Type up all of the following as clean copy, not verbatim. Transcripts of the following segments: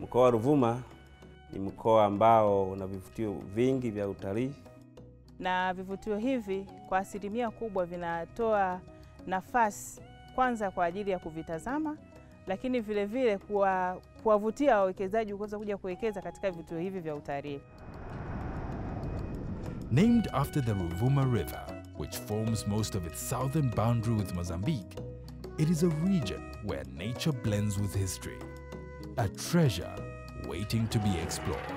Mkoa wa Ruvuma ni mkoa ambao una vivutio vingi vya utalii. Na vivutio hivi kwa asilimia kubwa vinatoa nafasi kwanza kwa ajili ya kuvitazama, lakini vile vile kuwavutia wawekezaji kuja kuwekeza katika vivutio hivi vya utalii. Named after the Ruvuma River, which forms most of its southern boundary with Mozambique, it is a region where nature blends with history. A treasure waiting to be explored.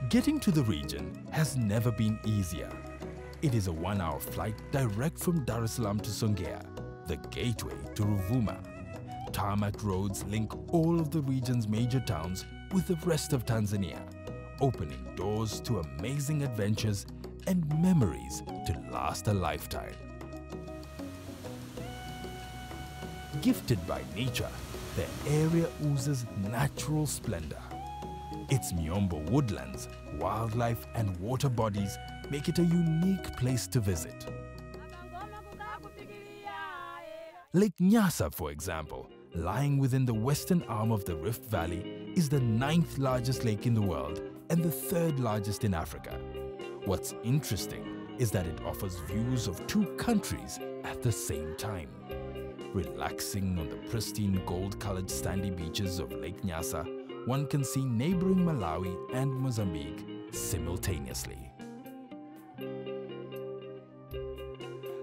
Getting to the region has never been easier. It is a 1-hour flight direct from Dar es Salaam to Songea, the gateway to Ruvuma. Tarmac roads link all of the region's major towns with the rest of Tanzania, opening doors to amazing adventures and memories to last a lifetime. Gifted by nature, the area oozes natural splendor. Its Miombo woodlands, wildlife and water bodies make it a unique place to visit. Lake Nyasa, for example, lying within the western arm of the Rift Valley, is the 9th largest lake in the world and the 3rd largest in Africa. What's interesting is that it offers views of 2 countries at the same time. Relaxing on the pristine gold-colored sandy beaches of Lake Nyasa, one can see neighboring Malawi and Mozambique simultaneously.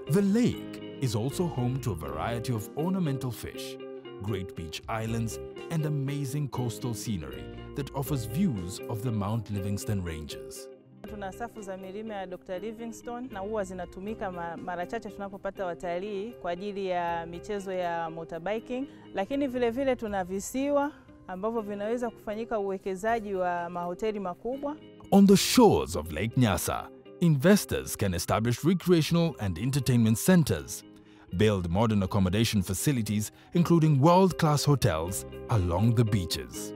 The lake is also home to a variety of ornamental fish, great beach islands, and amazing coastal scenery that offers views of the Mount Livingstone Ranges. Tuna safu za milima ya Dr. Livingstone na huwa zinatumika mara chache tunapopata watalii kwa ajili ya michezo ya motorbiking, lakini vile vile tuna visiwa ambavyo vinaweza kufanyika uwekezaji wa mahoteli makubwa. On the shores of Lake Nyasa, investors can establish recreational and entertainment centers, build modern accommodation facilities including world-class hotels along the beaches.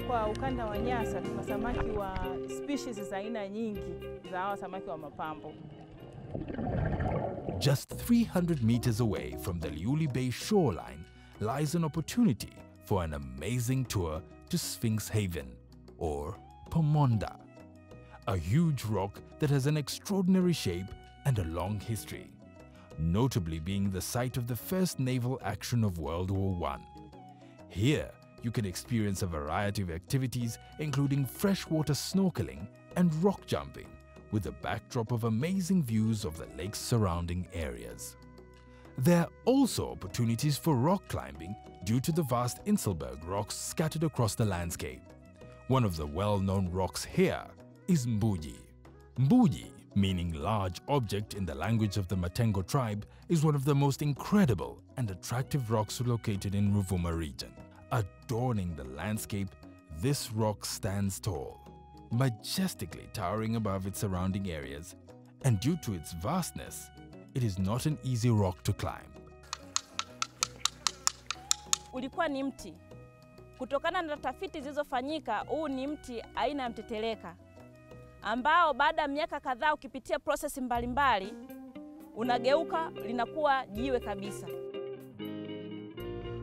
Kwa ukanda wa Nyasa tuna samaki wa species za aina nyingi za hawa samaki wa mapambo. Just 300 meters away from the Liuli Bay shoreline lies an opportunity for an amazing tour to Sphinx Haven, or Pomonda, a huge rock that has an extraordinary shape and a long history, notably being the site of the first naval action of World War I. Here, you can experience a variety of activities including freshwater snorkeling and rock jumping, with a backdrop of amazing views of the lake's surrounding areas. There are also opportunities for rock climbing due to the vast Inselberg rocks scattered across the landscape. One of the well-known rocks here is Mbuji. Mbuji, meaning large object in the language of the Matengo tribe, is one of the most incredible and attractive rocks located in Ruvuma region. Adorning the landscape, this rock stands tall, majestically towering above its surrounding areas, and due to its vastness, it is not an easy rock to climb. Ulikuwa ni mti. Kutokana na tafiti zilizofanyika, huu ni mti aina ya mteteleka, ambao baada ya miaka kadhaa ukipitia process mbalimbali unageuka linakuwa jiwe kabisa.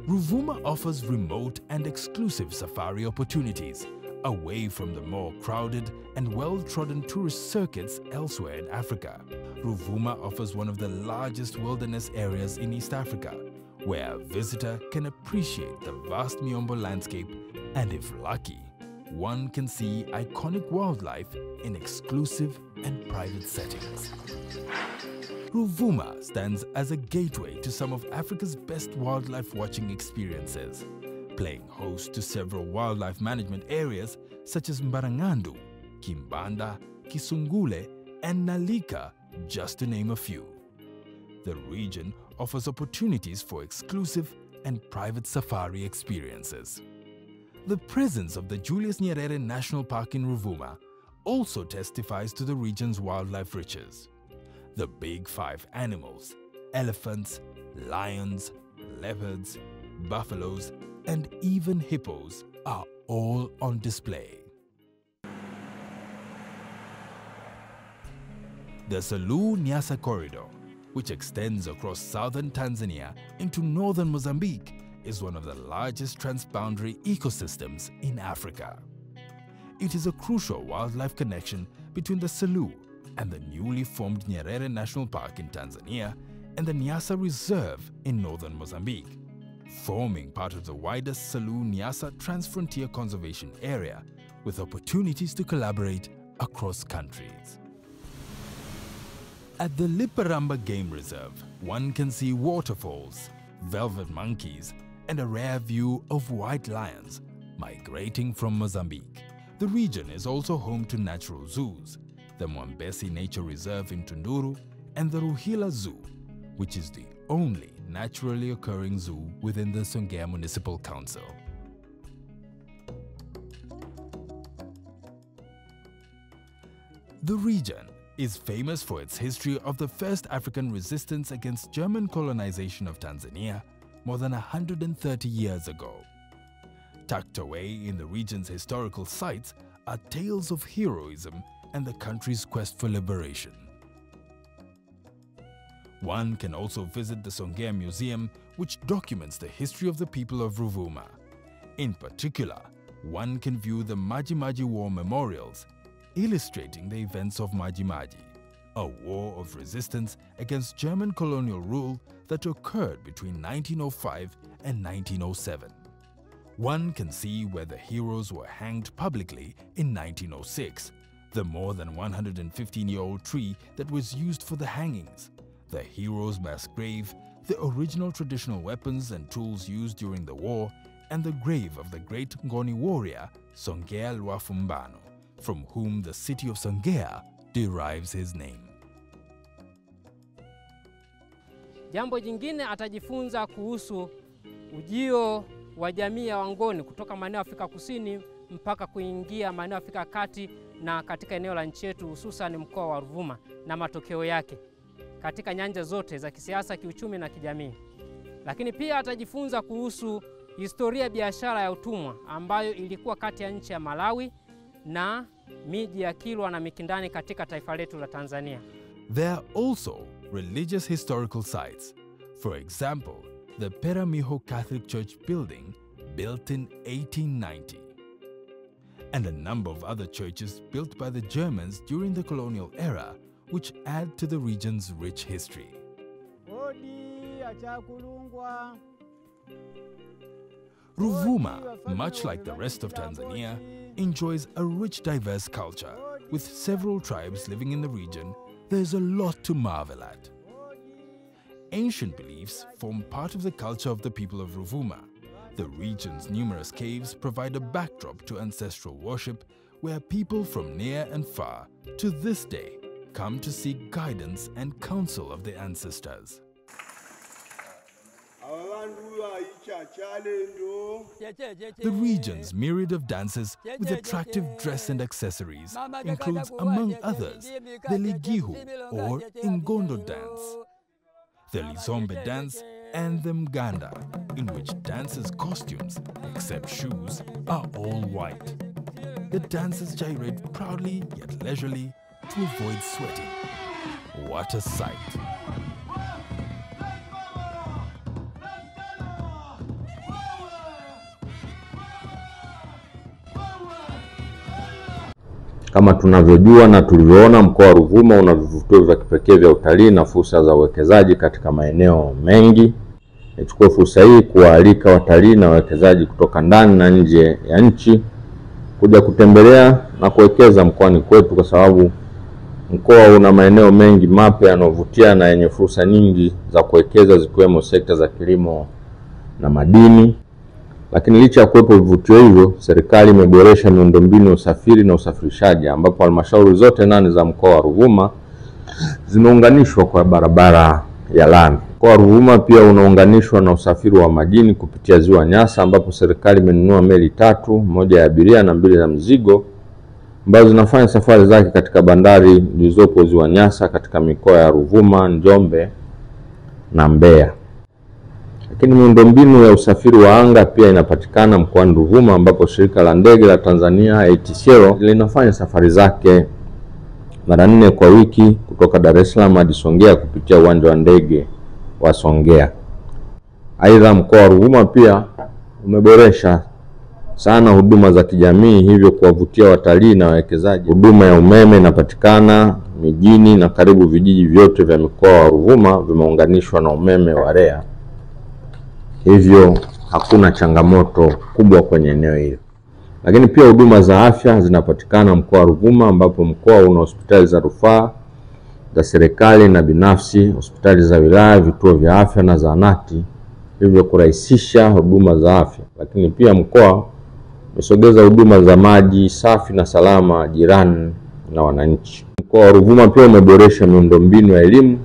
Ruvuma offers remote and exclusive safari opportunities, away from the more crowded and well-trodden tourist circuits elsewhere in Africa. Ruvuma offers one of the largest wilderness areas in East Africa, where a visitor can appreciate the vast Miombo landscape and, if lucky, one can see iconic wildlife in exclusive and private settings. Ruvuma stands as a gateway to some of Africa's best wildlife watching experiences, playing host to several wildlife management areas such as Mbarangandu, Kimbanda, Kisungule, and Nalika, just to name a few. The region offers opportunities for exclusive and private safari experiences. The presence of the Julius Nyerere National Park in Ruvuma also testifies to the region's wildlife riches. The big five animals, elephants, lions, leopards, buffaloes, and even hippos are all on display. The Selous-Nyassa corridor, which extends across southern Tanzania into northern Mozambique, is one of the largest transboundary ecosystems in Africa. It is a crucial wildlife connection between the Selous and the newly formed Nyerere National Park in Tanzania and the Nyassa Reserve in northern Mozambique, forming part of the wider Selous-Nyassa Transfrontier Conservation Area with opportunities to collaborate across countries. At the Liparamba Game Reserve, one can see waterfalls, velvet monkeys, and a rare view of white lions migrating from Mozambique. The region is also home to natural zoos, the Mwambesi Nature Reserve in Tunduru and the Ruhila Zoo, which is the only naturally occurring zoo within the Songea Municipal Council. The region is famous for its history of the first African resistance against German colonization of Tanzania more than 130 years ago. Tucked away in the region's historical sites are tales of heroism and the country's quest for liberation. One can also visit the Songea Museum, which documents the history of the people of Ruvuma. In particular, one can view the Maji Maji War memorials, illustrating the events of Maji Maji, a war of resistance against German colonial rule that occurred between 1905 and 1907. One can see where the heroes were hanged publicly in 1906, the more than 115-year-old tree that was used for the hangings, the heroes' mass grave, the original traditional weapons and tools used during the war, and the grave of the great Ngoni warrior Songea Lwafumbano, from whom the city of Songea derives his name. Jambo jingine atajifunza kuhusu ujio wa jamii ya Wangoni kutoka maeneo ya Afrika Kusini mpaka kuingia maeneo ya Afrika Kati na katika eneo la nchi yetu, hususan mkoa wa Ruvuma na matokeo yake katika nyanja zote za kisiasa, kiuchumi na kijamii. Lakini pia atajifunza kuhusu historia ya biashara ya utumwa ambayo ilikuwa kati ya nchi ya Malawi na miji ya Kilwa na Mikindani katika taifa letu la Tanzania. There are also religious historical sites. For example, the Peramiho Catholic Church building, built in 1890, and a number of other churches built by the Germans during the colonial era, which add to the region's rich history. Ruvuma, much like the rest of Tanzania, enjoys a rich, diverse culture. With several tribes living in the region, there's a lot to marvel at. Ancient beliefs form part of the culture of the people of Ruvuma. The region's numerous caves provide a backdrop to ancestral worship, where people from near and far, to this day, come to seek guidance and counsel of their ancestors. The region's myriad of dances with attractive dress and accessories includes, among others, the Ligihu or Ingondo dance, the Lizombe dance, and the Mganda, in which dancers' costumes, except shoes, are all white. The dancers gyrate proudly yet leisurely to avoid sweating. What a sight! Kama tunavyojua na tulivyoona, mkoa wa Ruvuma una vivutio vya kipekee vya utalii na fursa za uwekezaji katika maeneo mengi. Nichukue fursa hii kuwaalika watalii na wawekezaji kutoka ndani na nje ya nchi kuja kutembelea na kuwekeza mkoani kwetu, kwa sababu mkoa una maeneo mengi mapya yanayovutia na yenye fursa nyingi za kuwekeza, zikiwemo sekta za kilimo na madini. Lakini licha ya kuwepo vivutio hivyo, serikali imeboresha miundombinu ya usafiri na usafirishaji, ambapo halmashauri zote 8 za mkoa wa Ruvuma zimeunganishwa kwa barabara ya lami. Mkoa wa Ruvuma pia unaunganishwa na usafiri wa majini kupitia ziwa Nyasa, ambapo serikali imenunua meli 3, moja ya abiria na 2 za mzigo, ambazo zinafanya safari zake katika bandari zilizopo Ziwa Nyasa katika mikoa ya Ruvuma, Njombe na Mbeya. Lakini miundombinu ya usafiri wa anga pia inapatikana mkoani Ruvuma, ambapo shirika la ndege la Tanzania ATCL linafanya safari zake mara 4 kwa wiki kutoka Dar es Salaam hadi Songea kupitia uwanja wa ndege wa Songea. Aidha, mkoa wa Ruvuma pia umeboresha sana huduma za kijamii, hivyo kuwavutia watalii na wawekezaji. Huduma ya umeme inapatikana mijini na karibu vijiji vyote vya mkoa wa Ruvuma vimeunganishwa na umeme wa REA. Hivyo hakuna changamoto kubwa kwenye eneo hilo. Lakini pia huduma za afya zinapatikana mkoa wa Ruvuma, ambapo mkoa una hospitali za rufaa za serikali na binafsi, hospitali za wilaya, vituo vya afya na zahanati, hivyo kurahisisha huduma za afya. Lakini pia mkoa umesogeza huduma za maji safi na salama jirani na wananchi. Mkoa wa Ruvuma pia umeboresha miundombinu ya elimu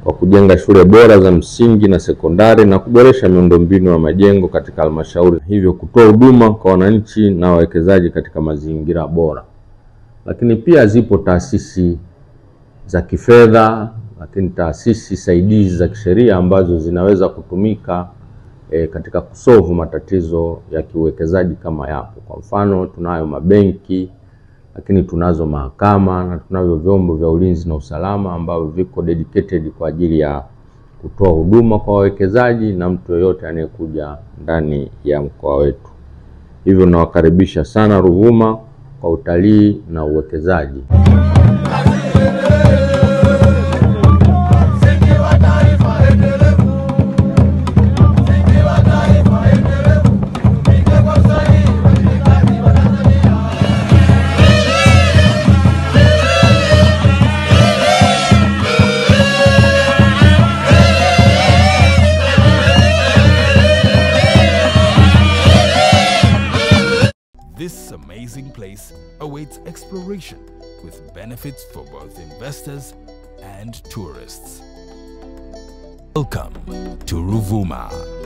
kwa kujenga shule bora za msingi na sekondari na kuboresha miundombinu ya majengo katika halmashauri, hivyo kutoa huduma kwa wananchi na wawekezaji katika mazingira bora. Lakini pia zipo taasisi za kifedha, lakini taasisi saidizi za kisheria ambazo zinaweza kutumika katika kusolve matatizo ya kiuwekezaji kama yapo. Kwa mfano, tunayo mabenki, lakini tunazo mahakama na tunavyo vyombo vya ulinzi na usalama ambavyo viko dedicated kwa ajili ya kutoa huduma kwa wawekezaji na mtu yoyote anayekuja ndani ya mkoa wetu. Hivyo nawakaribisha sana Ruvuma kwa utalii na uwekezaji. This amazing place awaits exploration with benefits for both investors and tourists. Welcome to Ruvuma.